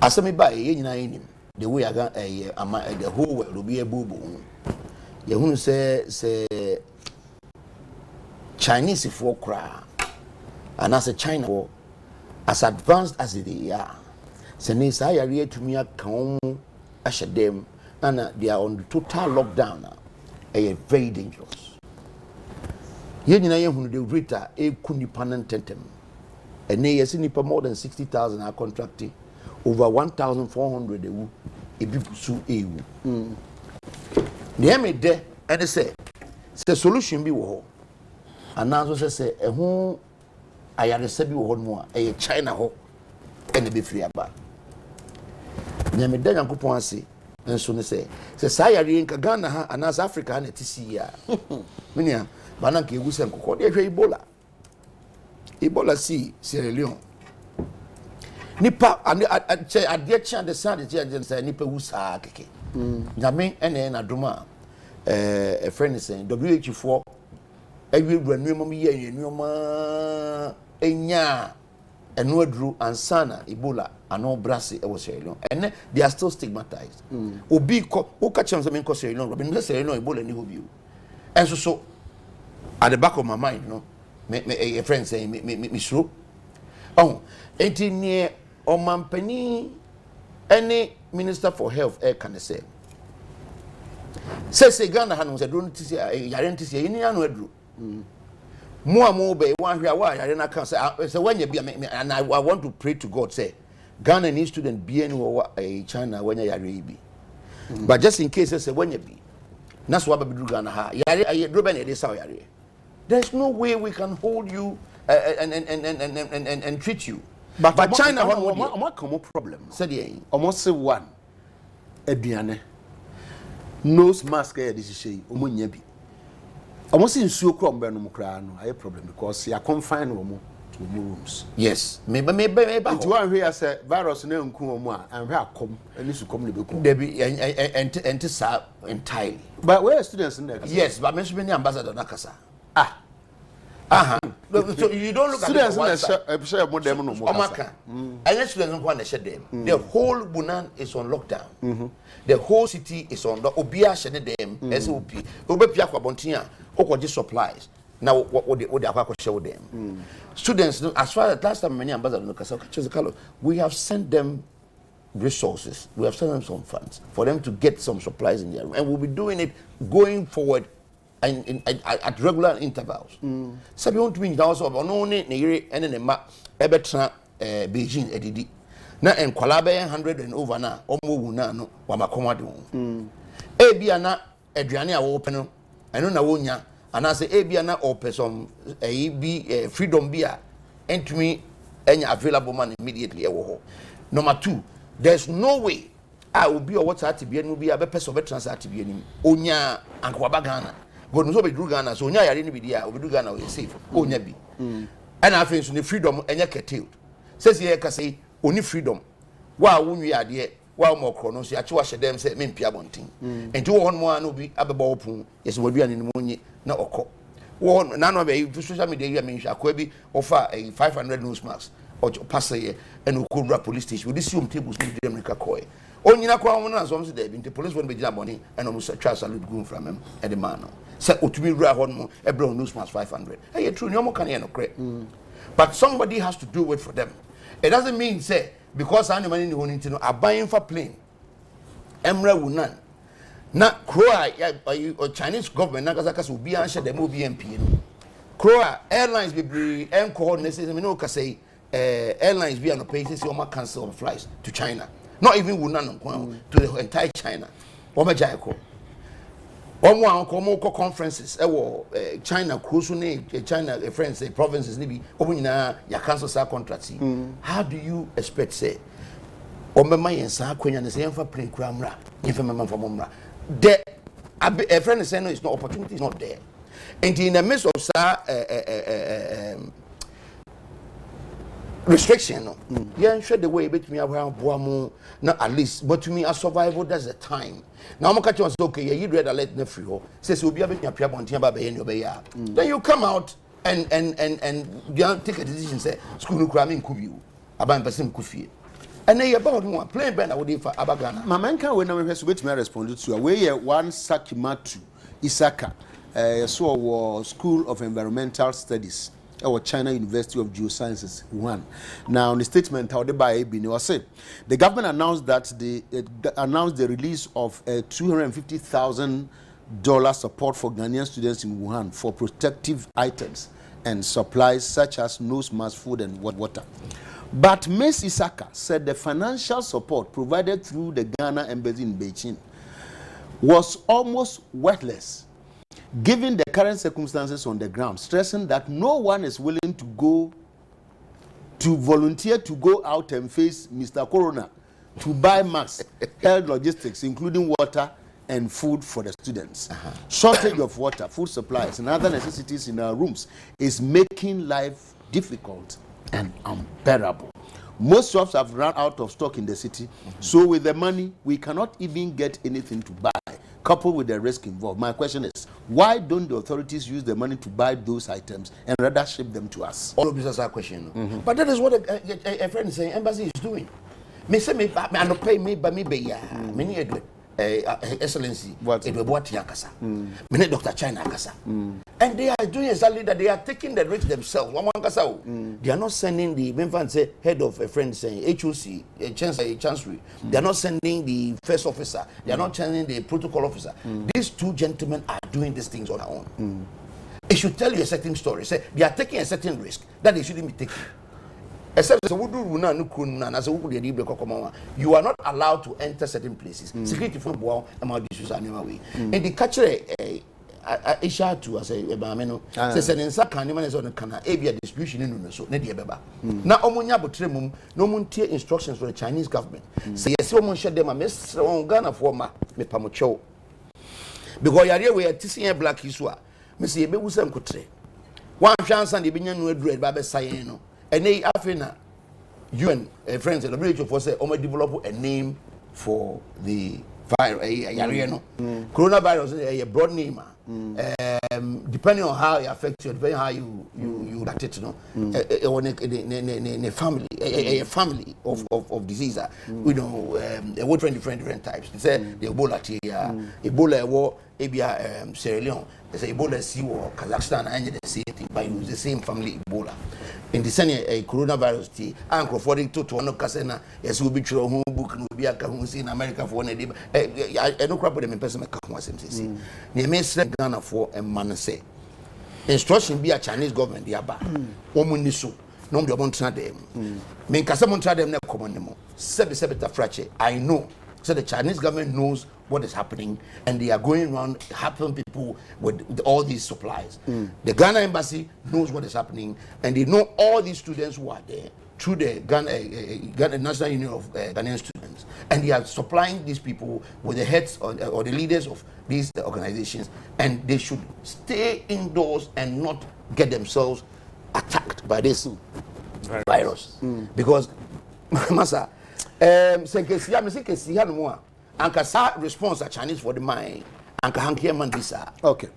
asemi ba ye nyina yenim the way aga the whole world will be a bubu ye hunu say Chinese for cra and as a China for as advanced as they are say ne say yare atumi aka ahye dem and they are on total lockdown now very dangerous ye nyina ye hunu the rate e kunipa nantentem and ne yesi nipa more than 60,000 are contracting over 1,400 ewu ebisu ewu the me de and say solution bi wo ho anazo say ehun ayarese bi wo ho no a China ho ene be free aba nyame de yankopon ase enso ne say sayare nka Ghana ha anas Africa ha na tisi ya menia bana nka egu se nkokọ de hwe Ebola si Sierra Leone nipa ade chia de sand de say nipa wusa keke nyame ene na doma a friend is saying WH4 ewi ranuom ye enuoma enya eno aduru ansana Ebola ano brase e was Sierra Leone and they are still stigmatized obi ko o ka chem say me ko Sierra Leone but me Sierra Leone Ebola ni ho biu and so at the back of my mind a friend saying me sure oh enti near omampani any minister for health can say Ghana hanu say don't see yare ntisi yini anu adru mo be wan hwe wa yare na kan say when you be and I want to pray to God say Ghana needs student be any China when yare bi but just in case say when you be that's why be Ghana ha yare do be na dey say yare there's no way we can hold you and treat you but China what come problem said ye almost say one aduane nose mask e dey shey omonya bi almost nsuo krom be no mukra no aye problem because you confine omo to rooms yes me do one hwe as virus na nku omo a anhwe akom ani su kom ne beku there be enti entirely but where students in there yes but me so be ambassador nakasa so you don't look students at students share more them no Omaka and students don't want to share them the whole Bunan is on lockdown the whole city is on the obia share them SOP obepia kwa bontia okoje supplies now what they akwa share with them students as far as last time many ambassadors no kasa we have sent them resources we have sent them some funds for them to get some supplies in there and we'll be doing it going forward and at regular intervals. So we want to mean also no ne yere ene ne ma ebetra Beijing edidi. Na enkwala be 100 and over na omo wu na no wa makoma de won. E bia na aduane a wo pe no eno na wonya ana se e bia na opesom bi freedom bia entumi enya available man immediately e wo ho. Number 2, there's no way I will be or what at be no be a person be transact be nim. Onya ankwaba Ghana. God no so be Ghana so onya yare ni bi dia obi Ghana we safe onya bi and afin so the freedom enya curtailed says here ka say oni freedom wa wonwi ade wa mo kro no so ya che wa hyedem say me mpia bontin enti wo hon mo an obi abeba opun yes wo duane ni monye na okọ wo na no be social media ya me hwa kwa bi offer 500 nose masks or pass here and okura police station we this you tables ni dem reka koy onyina kwa won na so dey bi police won be gina boni and almost try salute go from him and the man say otumi rua hon mo e bro nose mask 500 hey true nyomo kan ye no kre but somebody has to do it for them. It doesn't mean say because any money ni honin no aban for plane emra wunan na croa or Chinese government na kasa kasa obi an share dem obi MP no croa airlines be enko ne say me no ka say airlines be an pay say o ma cancel flights to China not even wunan to the entire China o ma jaiko omo an ko conferences China cruise ne China friends provinces ni bi omo nyina ya cancel sa contracts. How do you expect say o mema yen sa akwanya ne say emfa plane kura mra emfa mema mfa mra the a friend is saying no, it's not opportunity is not there and in the midst of restriction no yeah sure the way bet me abraham boamu na at least but to me a survival that's the time now I'm catch okay you read alert na free ho say obi abet me pia bontia ba be yen obe ya then you come out and you take a decision say school no kura me nkubi aban person kufie And then about one plain Ben I would for Abagana. Mamanka when I was with me responded to away one Sakimatu Isaka, so School of Environmental Studies. Our China University of Geosciences, Wuhan. Now, in the statement, how the the government announced that announced the release of a $250,000 support for Ghanaian students in Wuhan for protective items and supplies such as nose mask, food, and water. But Ms. Isaka said the financial support provided through the Ghana embassy in Beijing was almost worthless, given the current circumstances on the ground, stressing that no one is willing to volunteer to go out and face Mr. Corona to buy masks, health logistics, including water and food for the students. Shortage of water, food supplies, and other necessities in our rooms is making life difficult and unbearable. Most shops have run out of stock in the city, so with the money, we cannot even get anything to buy, coupled with the risk involved. My question is, why don't the authorities use the money to buy those items and rather ship them to us? All of this is our question. But that is what a friend is saying, embassy is doing. Me say me, I don't pay me, but me be ya. Many Excellency, it will what Yakasa. Many Dr. China Kasa. And they are doing exactly that. They are taking the risk themselves. They are not sending the head of a friend saying HOC, chancellery. They are not sending the first officer. They are not sending the protocol officer. These two gentlemen are doing these things on their own. It should tell you a certain story. Say they are taking a certain risk that they shouldn't be taking. Except you are not allowed to enter certain places. Security from Boao and my issues are never way. And the catcher Isha to as a Bameno says an inside Candyman is on the Cana, Abia distribution in so Nedia Beba. Now Omonia Butremum, no Montier instructions from the Chinese government. Say yes, someone shut them a mess on Ghana for me Pamucho. Because you are TCN Black Iswa, Missy Bewusam Cotre. One chance and the Binian would read Baba Sayeno. And they Afrina, UN friends and the for say, develop a name for the virus. Coronavirus is a broad name. Depending on how it affects you, depending on how you act it, a family of disease. You know, different types. They say the Ebola Ebola war, Sierra Leone. They say Ebola sea war, Kazakhstan, and the same thing, but use the same family Ebola. In the same coronavirus tea, and according to one of Casena, yes, will be true home book and will be a who's in America for 1 day. I don't crap with them in person. They may send Ghana for a man say. Instruction be a Chinese government, the Abba. Woman nisu, no, they won't try them. Make someone try them, never command them. I know. So the Chinese government knows what is happening, and they are going around helping people with all these supplies. The Ghana embassy knows what is happening, and they know all these students who are there through the Ghana National Union of Ghanaian Students, and they are supplying these people with the heads or the leaders of these organizations, and they should stay indoors and not get themselves attacked by this virus. Because, Masa, response a Chinese for the mind and can hear man visa. Okay.